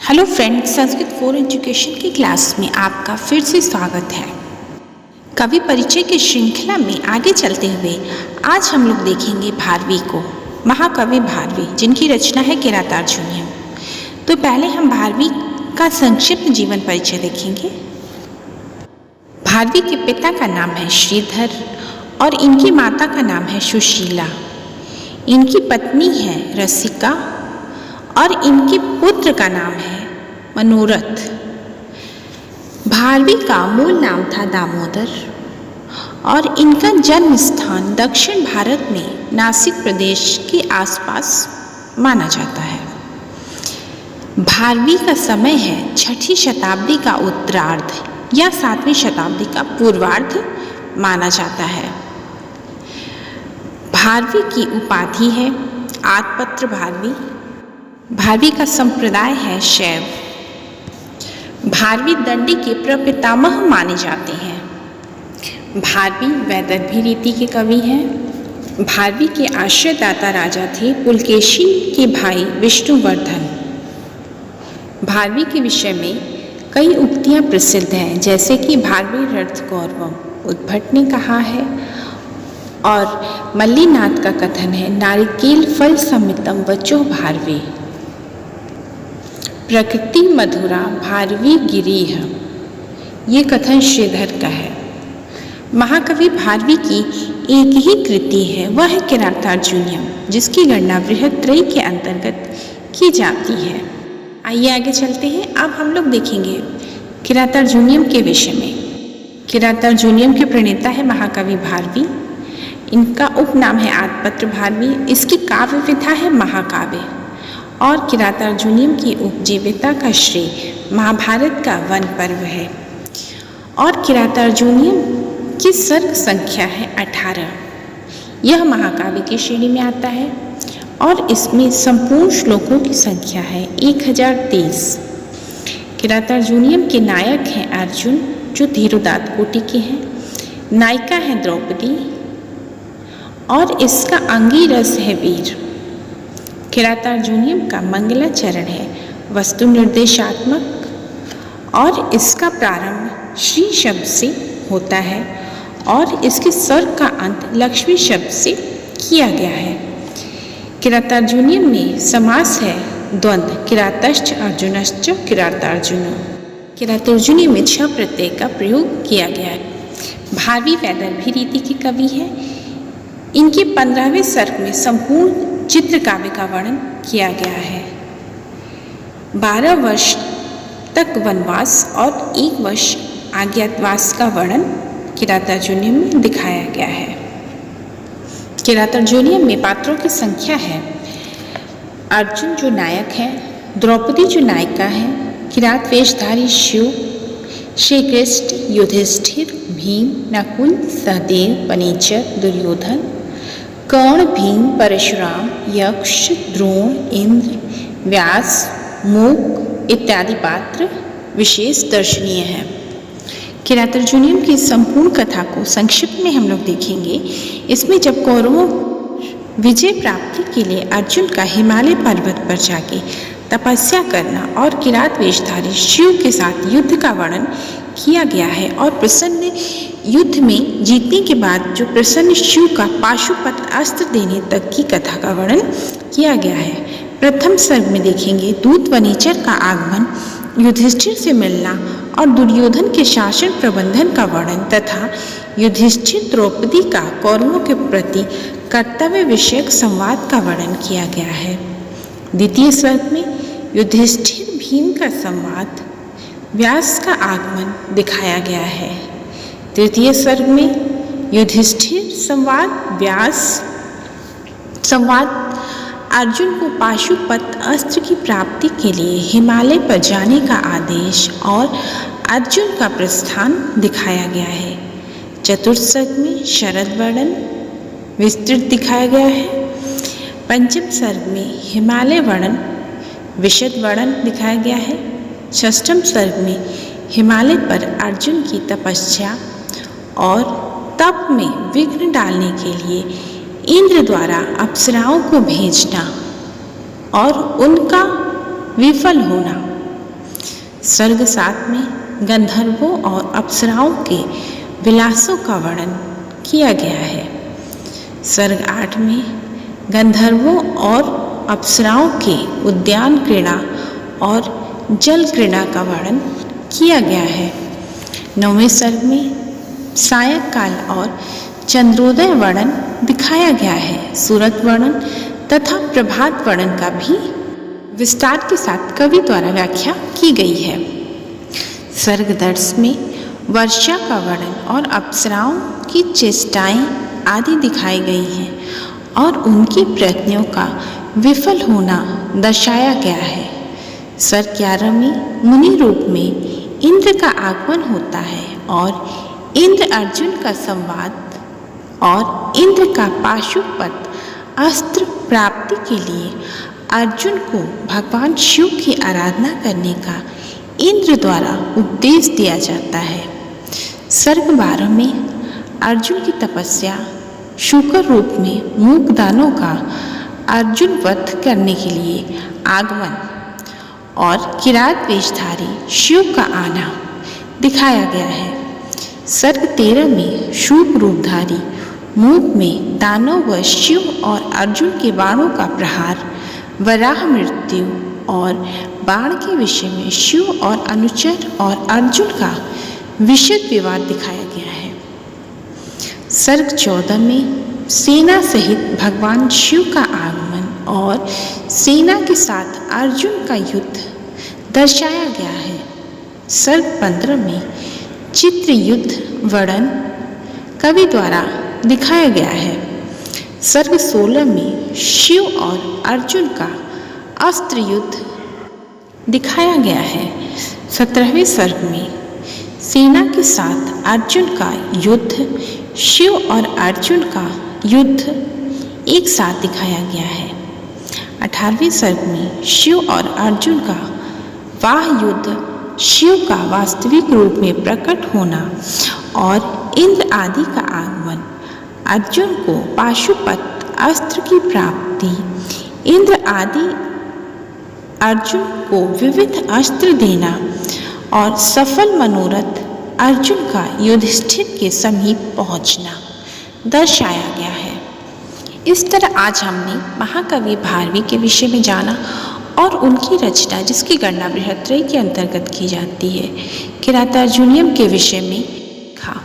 Hello friends, Sanskrit for education की class में आपका फिर से स्वागत है। कवि परिचय की श्रृंखला में आगे चलते हुए आज हम लोग देखेंगे भारवी को, महाकवि भारवी, जिनकी रचना है किरातार्जुनीयम। तो पहले हम भारवी का संक्षिप्त जीवन परिचय देखेंगे। भारवी के पिता का नाम है श्रीधर और इनकी माता का नाम है सुशीला। इनकी पत्नी है रसिका और इनके पुत्र का नाम है मनोरथ। भारवी का मूल नाम था दामोदर और इनका जन्म स्थान दक्षिण भारत में नासिक प्रदेश के आसपास माना जाता है। भारवी का समय है 6वीं शताब्दी का उत्तरार्ध या 7वीं शताब्दी का पूर्वार्ध माना जाता है। भारवी की उपाधि है आदपत्र भारवी। भारवी का संप्रदाय है शैव। भारवी दंडी के प्रपितामह माने जाते हैं। भारवी वैदर्भी रीति के कवि हैं। भारवी के आश्रयदाता राजा थे पुलकेशी के भाई विष्णुवर्धन। भारवी के विषय में कई उक्तियां प्रसिद्ध हैं, जैसे कि भारवी रथ गौरवम उद्भट ने कहा है और मल्लीनाथ का कथन है नारिकेल फल समितम वचो भारवी। प्रकृति मधुरा भारवी गिरीह, ये कथन श्रीधर का है। महाकवि भारवी की एक ही कृति है, वह है किरातार्जुनीयम, जिसकी गणना बृहत्त्रयी के अंतर्गत की जाती है। आइए आगे चलते हैं। अब हम लोग देखेंगे किरातार्जुनीयम के विषय में। किरातार्जुनीयम के प्रणेता है महाकवि भारवी। इनका उपनाम है आदपत्र भारवी। इसकी काव्य विधा है महाकाव्य और किरातार्जुनीयम की उपजीविका का श्रेय महाभारत का वन पर्व है। और किरातार्जुनीयम की सर्ग संख्या है 18। यह महाकाव्य की श्रेणी में आता है और इसमें संपूर्ण श्लोकों की संख्या है 1023। किरातार्जुनीयम के नायक हैं अर्जुन, जो धीरोदात्त कोटि के हैं। नायिका है द्रौपदी और इसका अंगी रस है वीर। किरातार्जुनीयम का मंगलाचरण है वस्तु निर्देशात्मक और इसका प्रारंभ श्री शब्द से होता है और इसके स्वर का अंत लक्ष्मी शब्द से किया गया है। किरातार्जुनीयम में समास है द्वंद्व किरातश्च अर्जुनश्च किरातार्जुनो। किरातार्जुनीयम में 6 प्रत्यय का प्रयोग किया गया है। भारवी वैदर्भी रीति के कवि है। इनके 15वें सर्ग में संपूर्ण चित्र काव्य का वर्णन किया गया है। 12 वर्ष तक वनवास और 1 वर्ष अज्ञातवास का वर्णन किरातार्जुनीयम में दिखाया गया है। किरातार्जुनीयम में पात्रों की संख्या है अर्जुन जो नायक है, द्रौपदी जो नायिका है, किरात वेशधारी शिव, श्री कृष्ण, युधिष्ठिर, भीम, नकुल, सहदेव, पनीचर, दुर्योधन, कर्ण, भीम, परशुराम, यक्ष, द्रोण, इंद्र, व्यास, मूक इत्यादि पात्र विशेष दर्शनीय हैं। किरातार्जुनीयम की संपूर्ण कथा को संक्षिप्त में हम लोग देखेंगे। इसमें जब कौरवों विजय प्राप्ति के लिए अर्जुन का हिमालय पर्वत पर जाके तपस्या करना और किरात वेशधारी शिव के साथ युद्ध का वर्णन किया गया है और प्रसन्न युद्ध में जीतने के बाद जो प्रसन्न शिव का पाशुपत अस्त्र देने तक की कथा का वर्णन किया गया है। प्रथम सर्ग में देखेंगे दूत वनीचर का आगमन, युधिष्ठिर से मिलना और दुर्योधन के शासन प्रबंधन का वर्णन तथा युधिष्ठिर द्रौपदी का कौरवों के प्रति कर्तव्य विषयक संवाद का वर्णन किया गया है। द्वितीय सर्ग में युधिष्ठिर भीम का संवाद, व्यास का आगमन दिखाया गया है। तृतीय सर्ग में युधिष्ठिर संवाद, व्यास संवाद, अर्जुन को पाशुपत अस्त्र की प्राप्ति के लिए हिमालय पर जाने का आदेश और अर्जुन का प्रस्थान दिखाया गया है। चतुर्थ सर्ग में शरद वर्णन विस्तृत दिखाया गया है। पंचम सर्ग में हिमालय वर्णन विशद वर्णन दिखाया गया है। षष्ठम सर्ग में हिमालय पर अर्जुन की तपस्या और तप में विघ्न डालने के लिए इंद्र द्वारा अप्सराओं को भेजना और उनका विफल होना सर्ग 7 में गंधर्वों और अप्सराओं के विलासों का वर्णन किया गया है। सर्ग 8 में गंधर्वों और अप्सराओं के उद्यान क्रीड़ा और जल क्रीड़ा का वर्णन किया गया है। 9वें सर्ग में सायंकाल और चंद्रोदय वर्णन दिखाया गया है। सूरत वर्णन तथा प्रभात वर्णन का भी विस्तार के साथ कवि द्वारा व्याख्या की गई है। सर्ग 10 में वर्षा का वर्णन और अप्सराओं की चेष्टाएं आदि दिखाई गई हैं और उनकी प्रयत्नों का विफल होना दर्शाया गया है। सर्ग 11 में मुनि रूप में इंद्र का आगमन होता है और इंद्र अर्जुन का संवाद और इंद्र का पाशुपत अस्त्र प्राप्ति के लिए अर्जुन को भगवान शिव की आराधना करने का इंद्र द्वारा उपदेश दिया जाता है। सर्ग 12 में अर्जुन की तपस्या, शूकर रूप में मूक दानों का अर्जुन वध करने के लिए आगमन और किरात वेशधारी शिव का आना दिखाया गया है। सर्ग 13 में शूक रूपधारी मूक में दानव व शिव और अर्जुन के बाणों का प्रहार, वराह मृत्यु और बाण के विषय में शिव और अनुचर और अर्जुन का विशद विवाद दिखाया गया है। सर्ग 14 में सेना सहित भगवान शिव का आगमन और सेना के साथ अर्जुन का युद्ध दर्शाया गया है। सर्ग 15 में चित्र युद्ध वर्णन कवि द्वारा दिखाया गया है। सर्ग 16 में शिव और अर्जुन का अस्त्र युद्ध दिखाया गया है। 17वें सर्ग में सेना के साथ अर्जुन का युद्ध, शिव और अर्जुन का युद्ध एक साथ दिखाया गया है। 18वें सर्ग में शिव और अर्जुन का वाह युद्ध, शिव का वास्तविक रूप में प्रकट होना और इंद्र आदि का आगमन, अर्जुन को पाशुपत अस्त्र की प्राप्ति, इंद्र आदि अर्जुन को विविध अस्त्र देना और सफल मनोरथ अर्जुन का युधिष्ठिर के समीप पहुंचना दर्शाया गया है। इस तरह आज हमने महाकवि भारवी के विषय में जाना और उनकी रचना जिसकी गणना बृहत्त्रयी के अंतर्गत की जाती है, किरातार्जुनीयम के विषय में लिखा।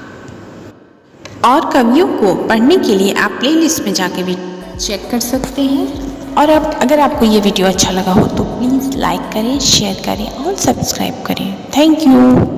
और कवियों को पढ़ने के लिए आप प्लेलिस्ट में जाके भी चेक कर सकते हैं। और अब अगर आपको ये वीडियो अच्छा लगा हो तो प्लीज़ लाइक करें, शेयर करें और सब्सक्राइब करें। Thank you.